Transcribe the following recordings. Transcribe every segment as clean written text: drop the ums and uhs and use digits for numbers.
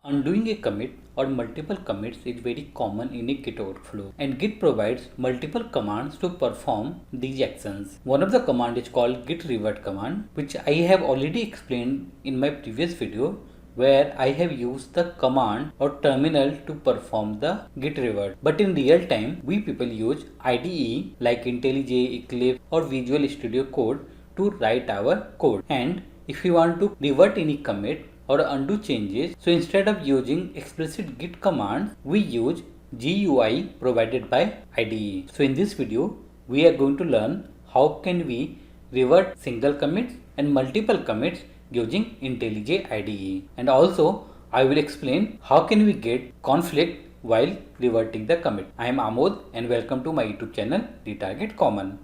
Undoing a commit or multiple commits is very common in a Git workflow, and Git provides multiple commands to perform these actions. One of the command is called git revert command, which I have already explained in my previous video, where I have used the command or terminal to perform the git revert. But in real time, we people use IDE like IntelliJ, Eclipse or Visual Studio Code to write our code. And if you want to revert any commit or undo changes, so instead of using explicit git commands, we use GUI provided by IDE. So in this video, we are going to learn how can we revert single commits and multiple commits using IntelliJ IDE. And also, I will explain how can we get conflict while reverting the commit. I am Amod and welcome to my YouTube channel Retarget Common.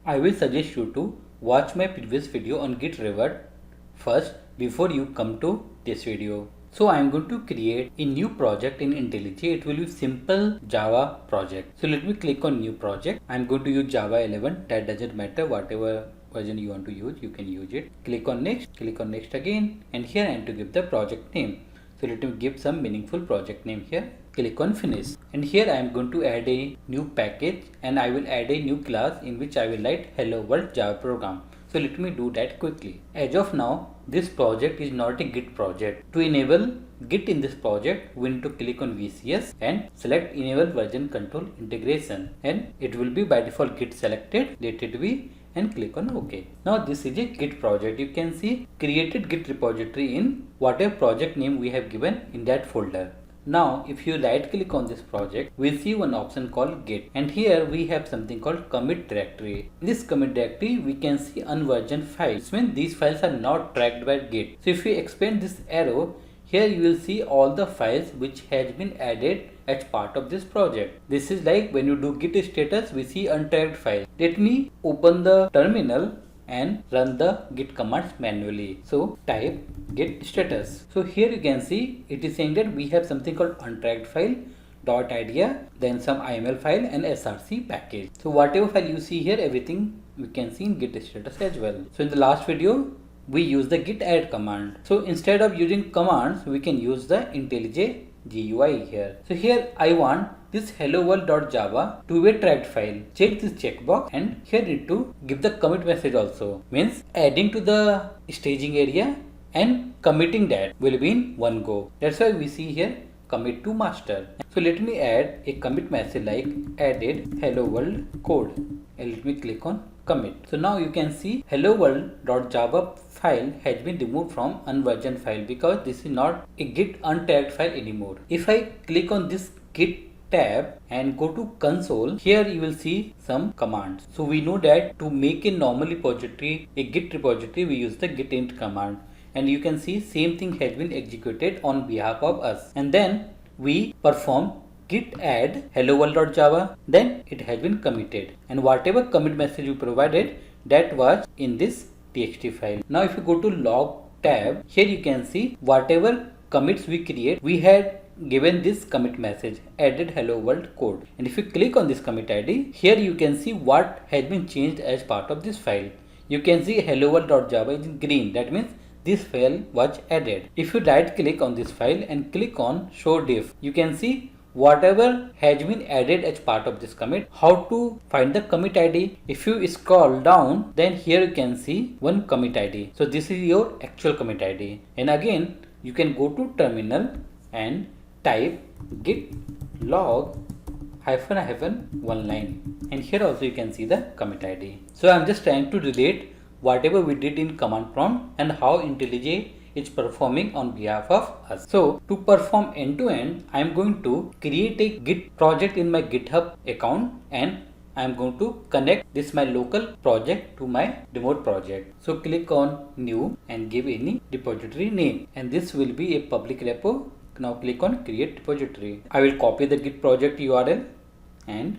I will suggest you to watch my previous video on git revert first before you come to this video. So I am going to create a new project in IntelliJ. It will be simple Java project. So let me click on new project. I am going to use Java 11. That doesn't matter, whatever version you want to use, you can use it. Click on next again, and here I am to give the project name. So let me give some meaningful project name here. Click on finish, and here I am going to add a new package, and I will add a new class in which I will write hello world Java program. So let me do that quickly. As of now, this project is not a Git project. To enable Git in this project, we need to click on VCS and select enable version control integration, and it will be by default Git selected. Let it be and click on OK. Now this is a Git project. You can see created Git repository in whatever project name we have given in that folder. Now if you right click on this project, we'll see one option called Git, and here we have something called commit directory. In this commit directory we can see unversioned files. This means these files are not tracked by Git. So if we expand this arrow, here you will see all the files which has been added as part of this project. This is like when you do git status, we see untracked file. Let me open the terminal and run the git commands manually. So type git status. So here you can see it is saying that we have something called untracked file, .idea, then some IML file and src package. So whatever file you see here, everything we can see in git status as well. So in the last video, we use the git add command. So instead of using commands, we can use the IntelliJ GUI here. So here I want this hello world.java to be a tracked file. Check this checkbox, and here need to give the commit message also. Means adding to the staging area and committing that will be in one go. That's why we see here commit to master. So let me add a commit message like added hello world code, and let me click on commit. So now you can see hello world.java file has been removed from unversioned file because this is not a git untagged file anymore. If I click on this git tab and go to console, here you will see some commands. So we know that to make a normal repository, a git repository, we use the git int command, and you can see same thing has been executed on behalf of us. And then we perform git add hello world.java, then it has been committed, and whatever commit message you provided, that was in this txt file. Now if you go to log tab, here you can see whatever commits we create, we had given this commit message added hello world code, and if you click on this commit id, here you can see what has been changed as part of this file. You can see hello world.java is in green, that means this file was added. If you right click on this file and click on show diff, you can see whatever has been added as part of this commit. How to find the commit id? If you scroll down, then here you can see one commit id. So this is your actual commit id, and again you can go to terminal and type git log -- one line, and here also you can see the commit id. So I'm just trying to relate whatever we did in command prompt and how IntelliJ is performing on behalf of us. So to perform end to end, I am going to create a git project in my GitHub account, and I am going to connect this my local project to my remote project. So click on new and give any repository name, and this will be a public repo. Now click on create repository. I will copy the git project URL and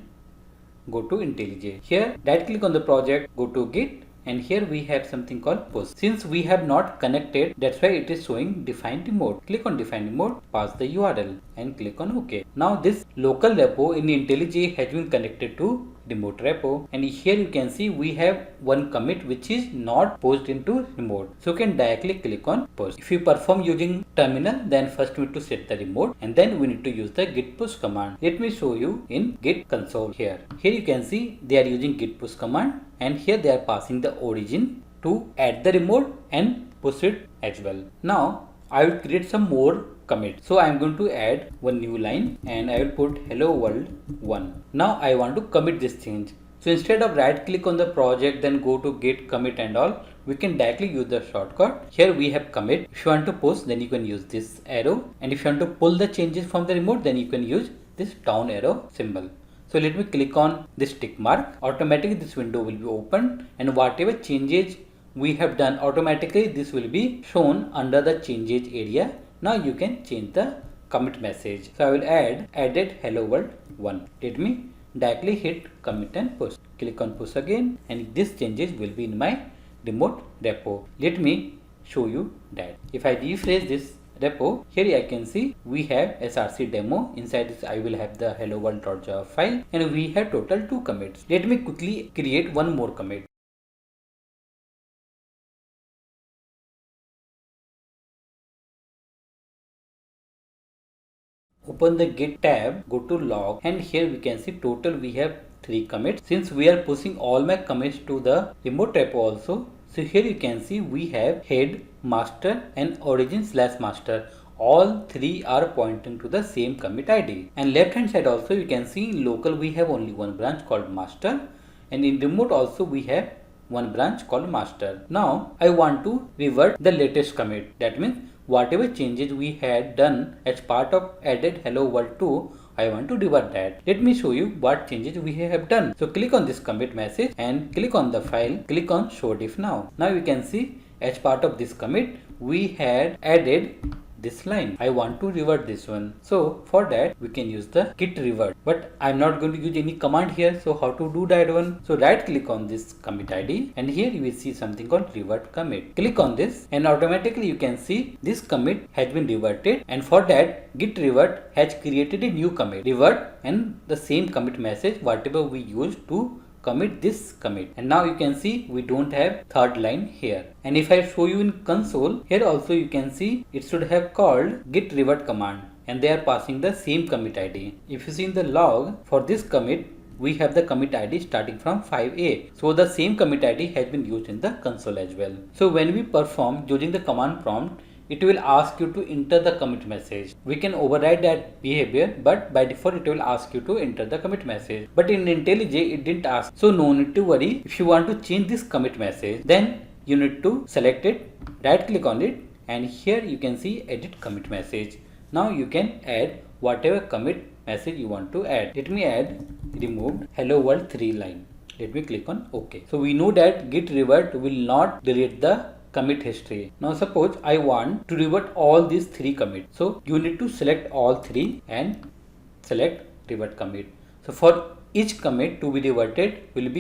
go to IntelliJ. Here right click on the project, go to git and here we have something called push. Since we have not connected, that's why it is showing define remote. Click on define remote, pass the URL and click on OK. Now this local repo in IntelliJ has been connected to remote repo, and here you can see we have one commit which is not pushed into remote, so you can directly click on push. If you perform using terminal, then first we need to set the remote and then we need to use the git push command. Let me show you in git console. Here you can see they are using git push command, and here they are passing the origin to add the remote and push it as well. Now I will create some more commit. So I am going to add one new line and I will put hello world 1. Now I want to commit this change. So instead of right click on the project then go to git commit and all, we can directly use the shortcut. Here we have commit. If you want to push, then you can use this arrow, and if you want to pull the changes from the remote, then you can use this down arrow symbol. So let me click on this tick mark. Automatically this window will be opened, and whatever changes we have done, automatically this will be shown under the changes area. Now you can change the commit message. So I will added hello world 1. Let me directly hit commit and push. Click on push again, and these changes will be in my remote repo. Let me show you that. If I refresh this repo, here I can see we have src demo. Inside this I will have the hello world.java file, and we have total 2 commits. Let me quickly create one more commit. Open the git tab, go to log, and here we can see total we have 3 commits. Since we are pushing all my commits to the remote repo also, so here you can see we have head, master and origin/master. All 3 are pointing to the same commit ID. And left hand side also you can see in local we have only one branch called master, and in remote also we have one branch called master. Now I want to revert the latest commit. That means whatever changes we had done as part of added hello world 2, I want to revert that. Let me show you what changes we have done. So click on this commit message and click on the file, click on show diff now. Now you can see as part of this commit we had added this line. I want to revert this one. So for that we can use the git revert, but I'm not going to use any command here. So how to do that one? So right click on this commit ID, and here you will see something called revert commit. Click on this and automatically you can see this commit has been reverted, and for that git revert has created a new commit revert and the same commit message whatever we used to commit this commit. And now you can see we don't have third line here. And if I show you in console, here also you can see it should have called git revert command, and they are passing the same commit ID. If you see in the log for this commit, we have the commit ID starting from 5A. So the same commit ID has been used in the console as well. So when we perform using the command prompt, it will ask you to enter the commit message. We can override that behavior, but by default it will ask you to enter the commit message. But in IntelliJ it didn't ask, so no need to worry. If you want to change this commit message, then you need to select it, right click on it, and here you can see edit commit message. Now you can add whatever commit message you want to add. Let me add removed hello world 3 line. Let me click on OK. So we know that git revert will not delete the commit history. Now suppose I want to revert all these 3 commits. So you need to select all 3 and select revert commit. So for each commit to be reverted will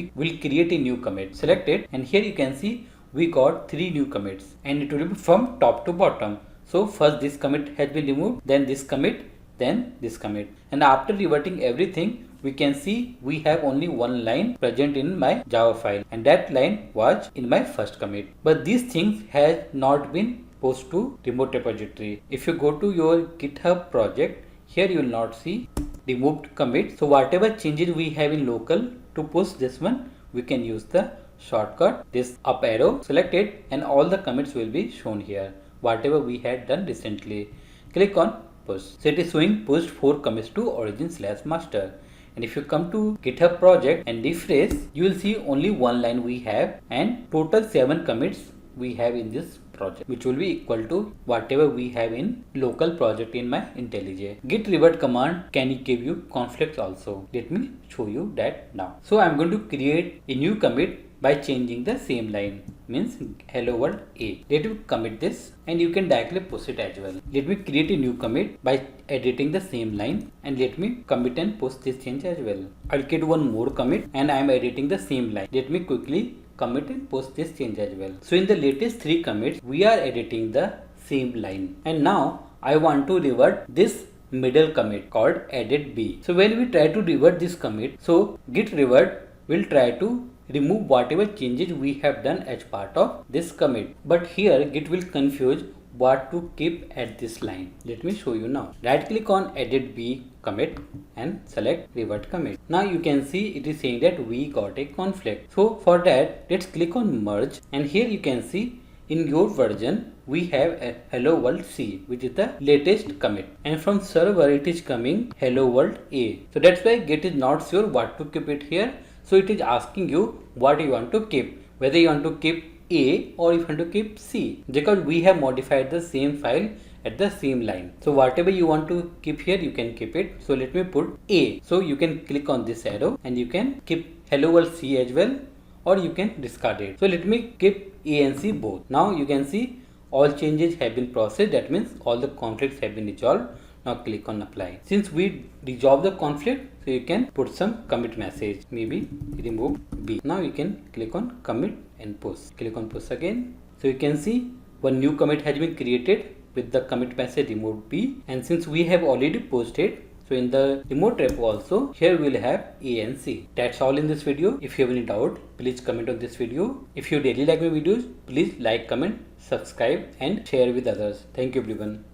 create a new commit. Select it, and here you can see we got 3 new commits, and it will be from top to bottom. So first this commit has been removed, then this commit, then this commit, and after reverting everything we can see we have only one line present in my Java file, and that line was in my first commit. But these things has not been posted to remote repository. If you go to your GitHub project, here you will not see removed commit. So whatever changes we have in local, to push this one we can use the shortcut, this up arrow, select it, and all the commits will be shown here, whatever we had done recently. Click on push. So it is showing pushed 4 commits to origin/master. And if you come to GitHub project and refresh, you will see only one line we have, and total 7 commits we have in this project, which will be equal to whatever we have in local project in my IntelliJ. Git revert command can give you conflicts also. Let me show you that now. So I am going to create a new commit by changing the same line, means hello world A. Let me commit this, and you can directly push it as well. Let me create a new commit by editing the same line, and let me commit and push this change as well. I'll create one more commit, and I am editing the same line. Let me quickly commit and post this change as well. So in the latest 3 commits, we are editing the same line. And now I want to revert this middle commit called edit B. So when we try to revert this commit, so git revert will try to remove whatever changes we have done as part of this commit. But here git will confuse what to keep at this line. Let me show you now. Right click on edit B commit and select revert commit. Now you can see it is saying that we got a conflict. So for that, let's click on merge, and here you can see in your version we have a hello world C, which is the latest commit, and from server it is coming hello world A. So that's why git is not sure what to keep it here. So it is asking you what you want to keep, whether you want to keep A or if you want to keep C, because we have modified the same file at the same line. So whatever you want to keep here, you can keep it. So let me put A. So you can click on this arrow and you can keep hello world C as well, or you can discard it. So let me keep A and C both. Now you can see all changes have been processed. That means all the conflicts have been resolved. Now click on apply. Since we resolve the conflict, so you can put some commit message, maybe remove B. Now you can click on commit and push. Click on push again. So you can see one new commit has been created with the commit message remove B. And since we have already posted, so in the remote repo also, here we'll have A and C. That's all in this video. If you have any doubt, please comment on this video. If you really like my videos, please like, comment, subscribe and share with others. Thank you everyone.